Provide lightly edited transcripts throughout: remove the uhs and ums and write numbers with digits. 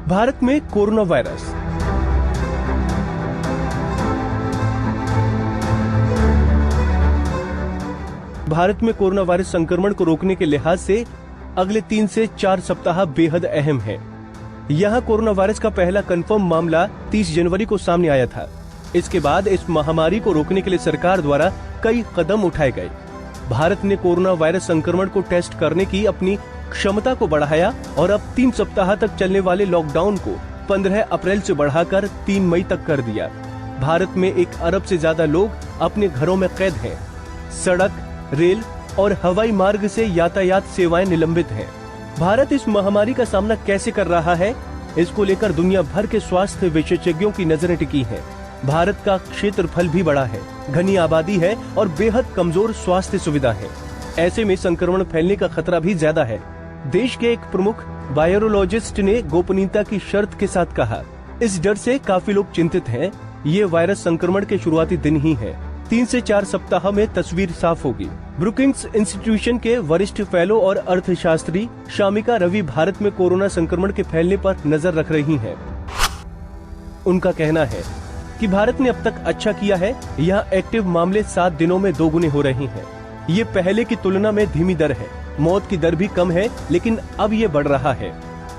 भारत में corona virus. Bharat में corona virus संक्रमण को रोकने के लिहाज से अगले 3 से 4 सप्ताह बेहद अहम है। यहाँ कोरोना वायरस का पहला कंफर्म मामला 30 जनवरी को सामने आया था। इसके बाद इस महामारी को रोकने के लिए सरकार द्वारा कई कदम उठाए गए। भारत ने कोरोना वायरस संक्रमण को टेस्ट करने की अपनी क्षमता को बढ़ाया और अब 3 सप्ताह तक चलने वाले लॉकडाउन को 15 अप्रैल से बढ़ाकर 3 मई तक कर दिया। भारत में 1 अरब से ज्यादा लोग अपने घरों में कैद हैं। सड़क, रेल और हवाई मार्ग से यातायात सेवाएं निलंबित हैं। भारत इस महामारी का सामना कैसे कर रहा है, इसको लेकर दुनिया भर के स्वास्थ्य विशेषज्ञों की नजरें टिकी हैं। भारत का क्षेत्रफल भी बड़ा है, घनी आबादी है और बेहद कमजोर स्वास्थ्य सुविधा है। ऐसे में संक्रमण फैलने का खतरा भी ज्यादा है। देश के एक प्रमुख वायरोलॉजिस्ट ने गोपनीयता की शर्त के साथ कहा, इस डर से काफी लोग चिंतित हैं। ये वायरस संक्रमण के शुरुआती दिन ही है। 3 से 4 सप्ताह में तस्वीर साफ होगी। ब्रुकिंग्स इंस्टीट्यूशन के वरिष्ठ फेलो और अर्थशास्त्री शामिका रवि भारत में कोरोना संक्रमण के फैलने पर नजर रख रही हैं। उनका कहना है कि भारत ने अब तक अच्छा किया है। यहाँ एक्टिव मामले 7 दिनों में 2 गुने हो रहे हैं। ये पहले की तुलना में धीमी दर है। मौत की दर भी कम है, लेकिन अब ये बढ़ रहा है।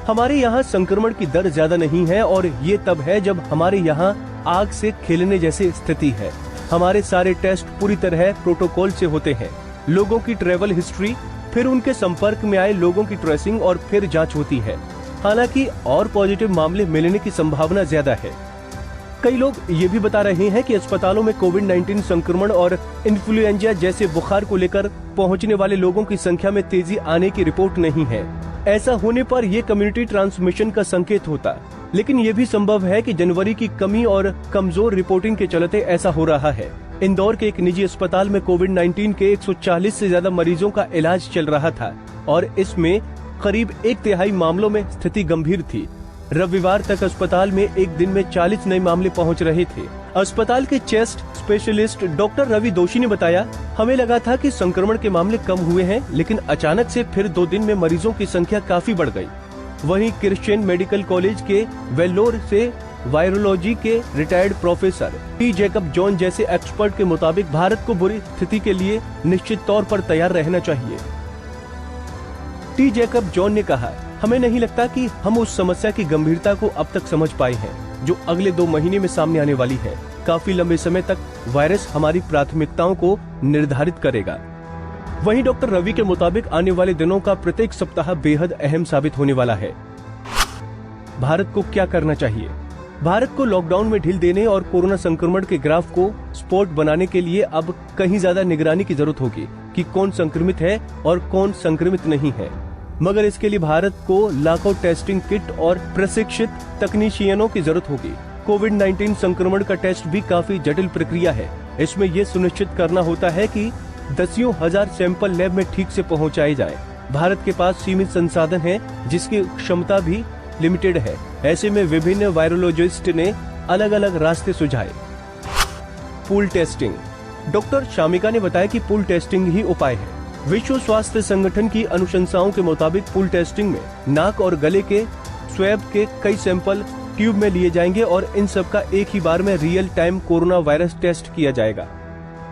हमारे यहाँ संक्रमण की दर ज्यादा नहीं है और ये तब है जब हमारे यहाँ आग से खेलने जैसी स्थिति है। हमारे सारे टेस्ट पूरी तरह प्रोटोकॉल से होते हैं। लोगों की ट्रेवल हिस्ट्री, फिर उनके संपर्क में आए लोगों की ट्रेसिंग और फिर जांच होती है। हालांकि और पॉजिटिव मामले मिलने की संभावना ज्यादा है। कई लोग ये भी बता रहे हैं कि अस्पतालों में कोविड-19 संक्रमण और इन्फ्लुएंजा जैसे बुखार को लेकर पहुंचने वाले लोगों की संख्या में तेजी आने की रिपोर्ट नहीं है। ऐसा होने पर यह कम्युनिटी ट्रांसमिशन का संकेत होता, लेकिन ये भी संभव है कि जनवरी की कमी और कमजोर रिपोर्टिंग के चलते ऐसा हो रहा है। इंदौर के एक निजी अस्पताल में कोविड-19 के 140 से ज्यादा मरीजों का इलाज चल रहा था और इसमें करीब 1/3 मामलों में स्थिति गंभीर थी। रविवार तक अस्पताल में एक दिन में 40 नए मामले पहुंच रहे थे। अस्पताल के चेस्ट स्पेशलिस्ट डॉक्टर रवि दोषी ने बताया, हमें लगा था कि संक्रमण के मामले कम हुए हैं, लेकिन अचानक से फिर 2 दिन में मरीजों की संख्या काफी बढ़ गई। वहीं क्रिश्चियन मेडिकल कॉलेज के वेल्लोर से वायरोलॉजी के retired professor T Jacob John जैसे एक्सपर्ट के मुताबिक भारत को बुरी स्थिति के लिए निश्चित तौर पर तैयार रहना चाहिए। टी जैकब जॉन ने कहा, हमें नहीं लगता कि हम उस समस्या की गंभीरता को अब तक समझ पाए हैं, जो अगले 2 महीने में सामने आने वाली है। काफी लंबे समय तक वायरस हमारी प्राथमिकताओं को निर्धारित करेगा। वहीं डॉक्टर रवि के मुताबिक आने वाले दिनों का प्रत्येक सप्ताह बेहद अहम साबित होने वाला है। भारत को क्या करना चाहिए? भारत को लॉकडाउन में ढील देने और कोरोना संक्रमण के ग्राफ को स्पॉट बनाने के लिए अब कहीं ज्यादा निगरानी की जरूरत होगी कि कौन संक्रमित है और कौन संक्रमित नहीं है। मगर इसके लिए भारत को लाखों टेस्टिंग किट और प्रशिक्षित तकनीशियनों की जरूरत होगी। कोविड-19 संक्रमण का टेस्ट भी काफी जटिल प्रक्रिया है। इसमें यह सुनिश्चित करना होता है कि दसियों हजार सैंपल लैब में ठीक से पहुंचाए जाएं। भारत के पास सीमित संसाधन है, जिसकी क्षमता भी लिमिटेड है। ऐसे में विभिन्न वायरोलॉजिस्ट ने अलग अलग रास्ते सुझाए। Pool testing. डॉक्टर शामिका ने बताया कि पूल टेस्टिंग ही उपाय है। विश्व स्वास्थ्य संगठन की अनुशंसाओं के मुताबिक पूल टेस्टिंग में नाक और गले के स्वैब के कई सैंपल ट्यूब में लिए जाएंगे और इन सब का एक ही बार में real time corona virus test किया जाएगा।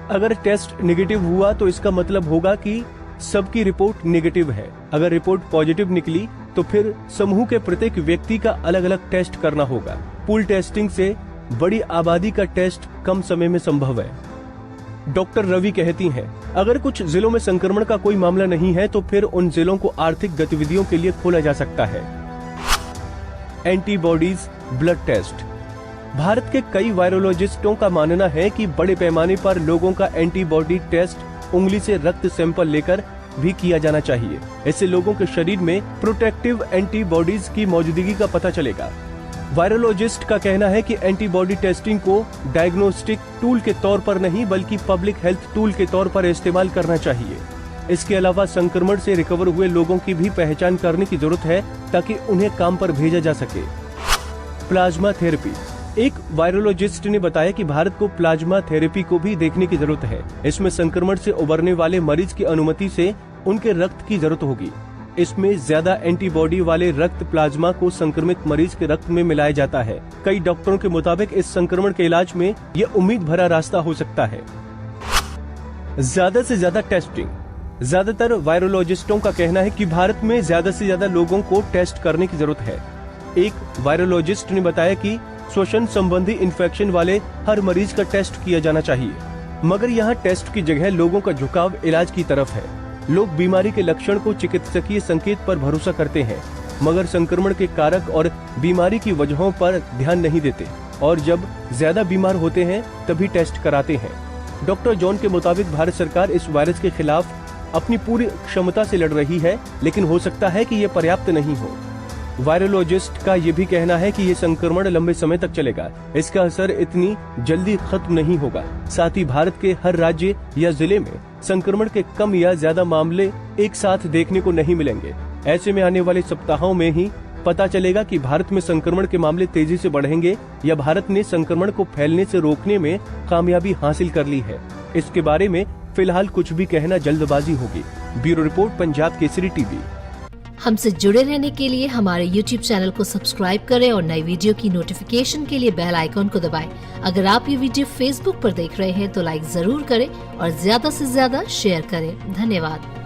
अगर टेस्ट नेगेटिव हुआ तो इसका मतलब होगा कि सबकी रिपोर्ट नेगेटिव है। अगर रिपोर्ट पॉजिटिव निकली तो फिर समूह के प्रत्येक व्यक्ति का अलग अलग टेस्ट करना होगा। पूल टेस्टिंग से बड़ी आबादी का टेस्ट कम समय में संभव है। डॉक्टर रवि कहती हैं, अगर कुछ जिलों में संक्रमण का कोई मामला नहीं है तो फिर उन जिलों को आर्थिक गतिविधियों के लिए खोला जा सकता है। Antibodies blood test. भारत के कई वायरोलॉजिस्टों का मानना है कि बड़े पैमाने पर लोगों का एंटीबॉडी टेस्ट उंगली से रक्त सैंपल लेकर भी किया जाना चाहिए। इससे लोगों के शरीर में प्रोटेक्टिव एंटीबॉडीज की मौजूदगी का पता चलेगा। वायरोलॉजिस्ट का कहना है कि एंटीबॉडी टेस्टिंग को डायग्नोस्टिक टूल के तौर पर नहीं बल्कि पब्लिक हेल्थ टूल के तौर पर इस्तेमाल करना चाहिए। इसके अलावा संक्रमण से रिकवर हुए लोगों की भी पहचान करने की जरूरत है ताकि उन्हें काम पर भेजा जा सके। Plasma therapy. एक वायरोलॉजिस्ट ने बताया कि भारत को प्लाज्मा थेरेपी को भी देखने की जरूरत है। इसमें संक्रमण से उबरने वाले मरीज की अनुमति से उनके रक्त की जरूरत होगी। इसमें ज्यादा एंटीबॉडी वाले रक्त प्लाज्मा को संक्रमित मरीज के रक्त में मिलाया जाता है। कई डॉक्टरों के मुताबिक इस संक्रमण के इलाज में ये उम्मीद भरा रास्ता हो सकता है। ज्यादा से ज्यादा टेस्टिंग। ज्यादातर वायरोलॉजिस्टों का कहना है कि भारत में ज्यादा से ज्यादा लोगों को टेस्ट करने की जरूरत है। एक वायरोलॉजिस्ट ने बताया कि श्वसन संबंधी इन्फेक्शन वाले हर मरीज का टेस्ट किया जाना चाहिए, मगर यहाँ टेस्ट की जगह लोगों का झुकाव इलाज की तरफ है। लोग बीमारी के लक्षण को चिकित्सकीय संकेत पर भरोसा करते हैं, मगर संक्रमण के कारक और बीमारी की वजहों पर ध्यान नहीं देते, और जब ज्यादा बीमार होते हैं तभी टेस्ट कराते हैं। डॉक्टर जॉन के मुताबिक भारत सरकार इस वायरस के खिलाफ अपनी पूरी क्षमता से लड़ रही है, लेकिन हो सकता है कि ये पर्याप्त नहीं हो। वायरोलॉजिस्ट का ये भी कहना है कि ये संक्रमण लंबे समय तक चलेगा, इसका असर इतनी जल्दी खत्म नहीं होगा। साथ ही भारत के हर राज्य या जिले में संक्रमण के कम या ज्यादा मामले एक साथ देखने को नहीं मिलेंगे। ऐसे में आने वाले सप्ताहों में ही पता चलेगा कि भारत में संक्रमण के मामले तेजी से बढ़ेंगे या भारत ने संक्रमण को फैलने से रोकने में कामयाबी हासिल कर ली है। इसके बारे में फिलहाल कुछ भी कहना जल्दबाजी होगी। Bureau report, Punjab Kesari TV. हमसे जुड़े रहने के लिए हमारे YouTube चैनल को सब्सक्राइब करें और नई वीडियो की नोटिफिकेशन के लिए बेल आइकॉन को दबाएं। अगर आप ये वीडियो Facebook पर देख रहे हैं तो लाइक जरूर करें और ज्यादा से ज्यादा शेयर करें। धन्यवाद।